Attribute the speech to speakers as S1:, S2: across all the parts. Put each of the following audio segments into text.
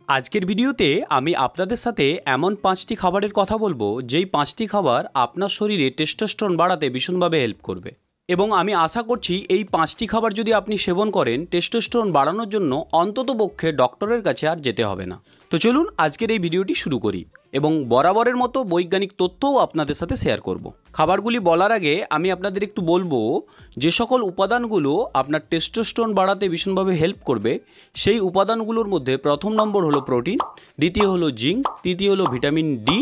S1: আজকের ভিডিওতে আমি আপনাদের সাথে এমন 5টি খাবারের কথা বলবো যেই 5টি খাবার আপনার শরীরে টেস্টোস্টেরন বাড়াতে ভীষণভাবে হেল্প করবে এবং আমি আশা করছি এই 5টি খাবার যদি আপনি সেবন করেন টেস্টোস্টেরন বাড়ানোর জন্য অন্ততপক্ষে ডক্টরের কাছে আর যেতে হবে না। তো চলুন আজকের এই ভিডিওটি শুরু করি এবং বরাবরের মতো বৈজ্ঞানিক তথ্যও আপনাদের সাথে শেয়ার করব। খাবারগুলি বলার আগে আমি আপনাদের একটু বলবো যে সকল উপাদানগুলো আপনার টেস্টোস্টেরন বাড়াতে ভীষণভাবে হেল্প করবে সেই উপাদানগুলোর মধ্যে প্রথম নম্বর হলো প্রোটিন, দ্বিতীয় হলো জিঙ্ক, তৃতীয় হলো ভিটামিন ডি,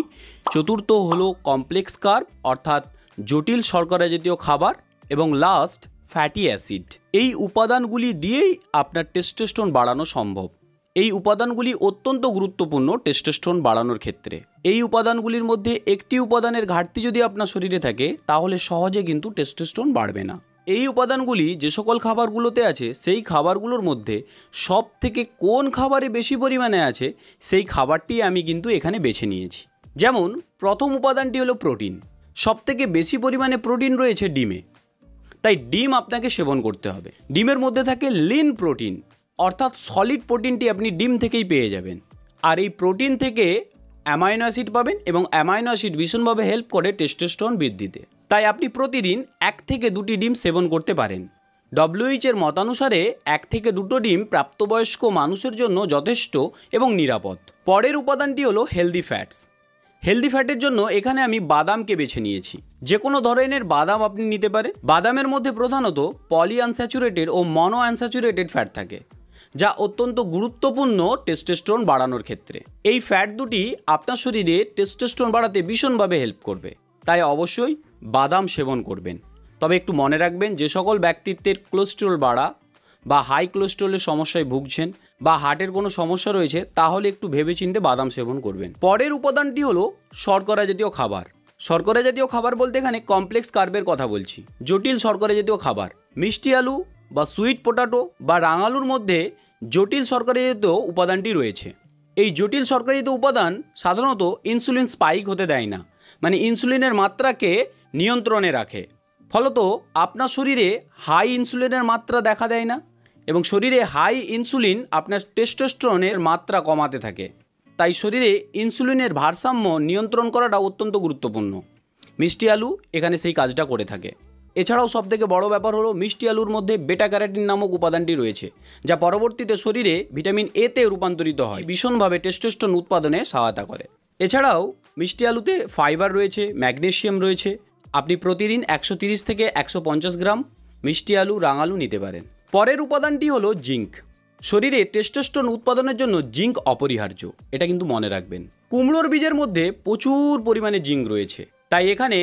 S1: চতুর্থ হলো কমপ্লেক্স কার্ব অর্থাৎ জটিল শর্করা জাতীয় খাবার এবং লাস্ট ফ্যাটি অ্যাসিড। এই উপাদানগুলি দিয়েই আপনার টেস্টোস্টেরন বাড়ানো সম্ভব। এই উপাদানগুলি অত্যন্ত গুরুত্বপূর্ণ টেস্টোস্টেরন বাড়ানোর ক্ষেত্রে। এই উপাদানগুলির মধ্যে একটি উপাদানের ঘাটতি যদি আপনার শরীরে থাকে তাহলে সহজে কিন্তু টেস্টোস্টেরন বাড়বে না। এই উপাদানগুলি যে সকল খাবারগুলোতে আছে সেই খাবারগুলোর মধ্যে সব থেকে কোন খাবারে বেশি পরিমাণে আছে সেই খাবারটি আমি কিন্তু এখানে বেছে নিয়েছি। যেমন প্রথম উপাদানটি হলো প্রোটিন। সব থেকে বেশি পরিমাণে প্রোটিন রয়েছে ডিমে, তাই ডিম আপনাকে সেবন করতে হবে। ডিমের মধ্যে থাকে লিন প্রোটিন অর্থাৎ সলিড প্রোটিনটি আপনি ডিম থেকেই পেয়ে যাবেন। আর এই প্রোটিন থেকে অ্যামাইনো অ্যাসিড পাবেন এবং অ্যামাইনো অ্যাসিড ভীষণভাবে হেল্প করে টেস্টোস্টেরন বৃদ্ধিতে। তাই আপনি প্রতিদিন 1 থেকে 2টি ডিম সেবন করতে পারেন। WHO এর মতানুসারে 1 থেকে 2টো ডিম প্রাপ্তবয়স্ক মানুষের জন্য যথেষ্ট এবং নিরাপদ। পরের উপাদানটি হলো হেলদি ফ্যাটস। হেলদি ফ্যাটের জন্য এখানে আমি বাদামকে বেছে নিয়েছি। যে কোনো ধরনের বাদাম আপনি নিতে পারেন। বাদামের মধ্যে প্রধানত পলি আনস্যাচুরেটেড ও মনো আনস্যাচুরেটেড ফ্যাট থাকে যা অত্যন্ত গুরুত্বপূর্ণ টেস্টোস্টেরন বাড়ানোর ক্ষেত্রে। এই ফ্যাট দুটি আপনার শরীরে টেস্টোস্টেরন বাড়াতে ভীষণভাবে হেল্প করবে, তাই অবশ্যই বাদাম সেবন করবেন। তবে একটু মনে রাখবেন যে সকল ব্যক্তিত্বের কোলেস্টেরল বাড়া বা হাই কোলেস্টেরলের সমস্যায় ভুগছেন বা হার্টের কোনো সমস্যা রয়েছে তাহলে একটু ভেবেচিন্তে বাদাম সেবন করবেন। পরের উপাদানটি হলো শর্করা জাতীয় খাবার। শর্করা জাতীয় খাবার বলতে এখানে কমপ্লেক্স কার্বের কথা বলছি। জটিল শর্করা জাতীয় খাবার মিষ্টি আলু বা সুইট পোটাটো বা রাঙালুর মধ্যে জটিল শর্করা জাতীয় উপাদানটি রয়েছে। এই জটিল শর্করা জাতীয় উপাদান সাধারণত ইনসুলিন স্পাইক হতে দেয় না, মানে ইনসুলিনের মাত্রাকে নিয়ন্ত্রণে রাখে। ফলত আপনার শরীরে হাই ইনসুলিনের মাত্রা দেখা দেয় না এবং শরীরে হাই ইনসুলিন আপনার টেস্টোস্টেরনের মাত্রা কমাতে থাকে। তাই শরীরে ইনসুলিনের ভারসাম্য নিয়ন্ত্রণ করাটা অত্যন্ত গুরুত্বপূর্ণ। মিষ্টি আলু এখানে সেই কাজটা করে থাকে। এছাড়াও সবথেকে বড় ব্যাপার হলো মিষ্টি আলুর মধ্যে বেটা ক্যারোটিন নামক উপাদানটি রয়েছে যা পরবর্তীতে শরীরে ভিটামিন এতে রূপান্তরিত হয়, ভীষণভাবে টেস্টোস্টেরন উৎপাদনে সহায়তা করে। এছাড়াও মিষ্টি আলুতে ফাইবার রয়েছে, ম্যাগনেসিয়াম রয়েছে। আপনি প্রতিদিন 130 থেকে 150 গ্রাম মিষ্টি আলু রাঙালু নিতে পারেন। পরের উপাদানটি হলো জিঙ্ক। শরীরে টেস্টোস্টেরন উৎপাদনের জন্য জিঙ্ক অপরিহার্য, এটা কিন্তু মনে রাখবেন। কুমড়োর বীজের মধ্যে প্রচুর পরিমাণে জিঙ্ক রয়েছে, তাই এখানে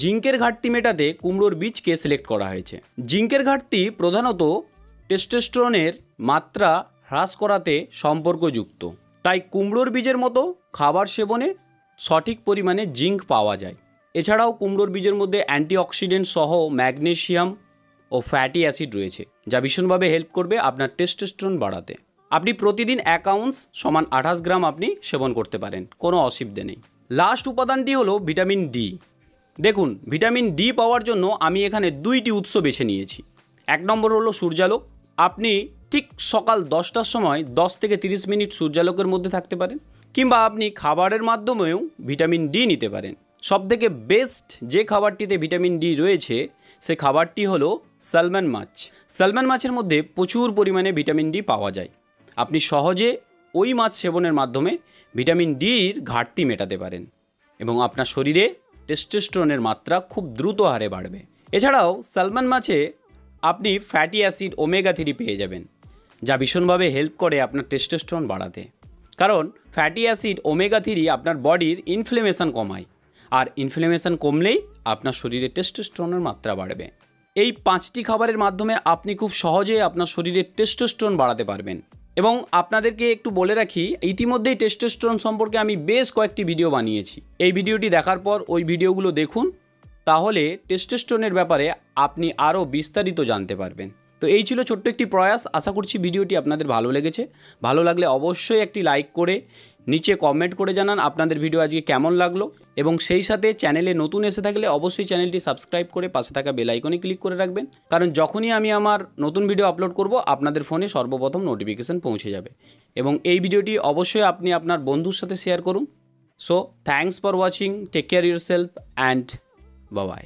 S1: জিঙ্কের ঘাটতি মেটাতে কুমড়োর বীজকে সিলেক্ট করা হয়েছে। জিঙ্কের ঘাটতি প্রধানত টেস্টোস্টেরনের মাত্রা হ্রাস করাতে সম্পর্কযুক্ত, তাই কুমড়োর বীজের মতো খাবার সেবনে সঠিক পরিমাণে জিঙ্ক পাওয়া যায়। এছাড়াও কুমড়োর বীজের মধ্যে অ্যান্টিঅক্সিডেন্ট সহ ম্যাগনেসিয়াম ও ফ্যাটি অ্যাসিড রয়েছে যা ভীষণভাবে হেল্প করবে আপনার টেস্টোস্টেরন বাড়াতে। আপনি প্রতিদিন 1 আউন্স সমান 28 গ্রাম আপনি সেবন করতে পারেন, কোনো অসুবিধে নেই। লাস্ট উপাদানটি হলো ভিটামিন ডি। দেখুন, ভিটামিন ডি পাওয়ার জন্য আমি এখানে 2টি উৎস বেছে নিয়েছি। 1 নম্বর হলো সূর্যালোক। আপনি ঠিক সকাল 10টার সময় 10 থেকে 30 মিনিট সূর্যালোকের মধ্যে থাকতে পারেন, কিংবা আপনি খাবারের মাধ্যমেও ভিটামিন ডি নিতে পারেন। সবথেকে বেস্ট যে খাবারটিতে ভিটামিন ডি রয়েছে সে খাবারটি হলো স্যালমন মাছ। স্যালমন মাছের মধ্যে প্রচুর পরিমাণে ভিটামিন ডি পাওয়া যায়। আপনি সহজে ওই মাছ সেবনের মাধ্যমে ভিটামিন ডির ঘাটতি মেটাতে পারেন এবং আপনার শরীরে টেস্টোস্টেরনের মাত্রা খুব দ্রুত হারে বাড়বে। এছাড়াও স্যালমন মাছে আপনি ফ্যাটি অ্যাসিড ওমেগা 3 পেয়ে যাবেন যা ভীষণভাবে হেল্প করে আপনার টেস্টোস্টেরন বাড়াতে। কারণ ফ্যাটি অ্যাসিড ওমেগা 3 আপনার বডির ইনফ্লেমেশন কমায়, আর ইনফ্লেমেশন কমলেই আপনার শরীরে টেস্টোস্টেরনের মাত্রা বাড়বে। এই 5টি খাবারের মাধ্যমে আপনি খুব সহজে আপনার শরীরে টেস্টোস্টেরন বাড়াতে পারবেন। এবং আপনাদেরকে একটু বলে রাখি, ইতিমধ্যেই টেস্টোস্টেরন সম্পর্কে আমি বেশ কয়েকটি ভিডিও বানিয়েছি। এই ভিডিওটি দেখার পর ওই ভিডিওগুলো দেখুন, তাহলে টেস্টোস্টেরনের ব্যাপারে আপনি আরও বিস্তারিত জানতে পারবেন। তো এই ছিল ছোট্ট একটি প্রয়াস। আশা করছি ভিডিওটি আপনাদের ভালো লেগেছে। ভালো লাগলে অবশ্যই একটি লাইক করে নিচে কমেন্ট করে জানান আপনাদের ভিডিও আজকে কেমন লাগলো, এবং সেই সাথে চ্যানেলে নতুন এসে থাকলে অবশ্যই চ্যানেলটি সাবস্ক্রাইব করে পাশে থাকা বেল আইকনে ক্লিক করে রাখবেন, কারণ যখনই আমি আমার নতুন ভিডিও আপলোড করব আপনাদের ফোনে সর্বপ্রথম নোটিফিকেশান পৌঁছে যাবে। এবং এই ভিডিওটি অবশ্যই আপনি আপনার বন্ধুর সাথে শেয়ার করুন। So thanks for watching, take care yourself and bye by.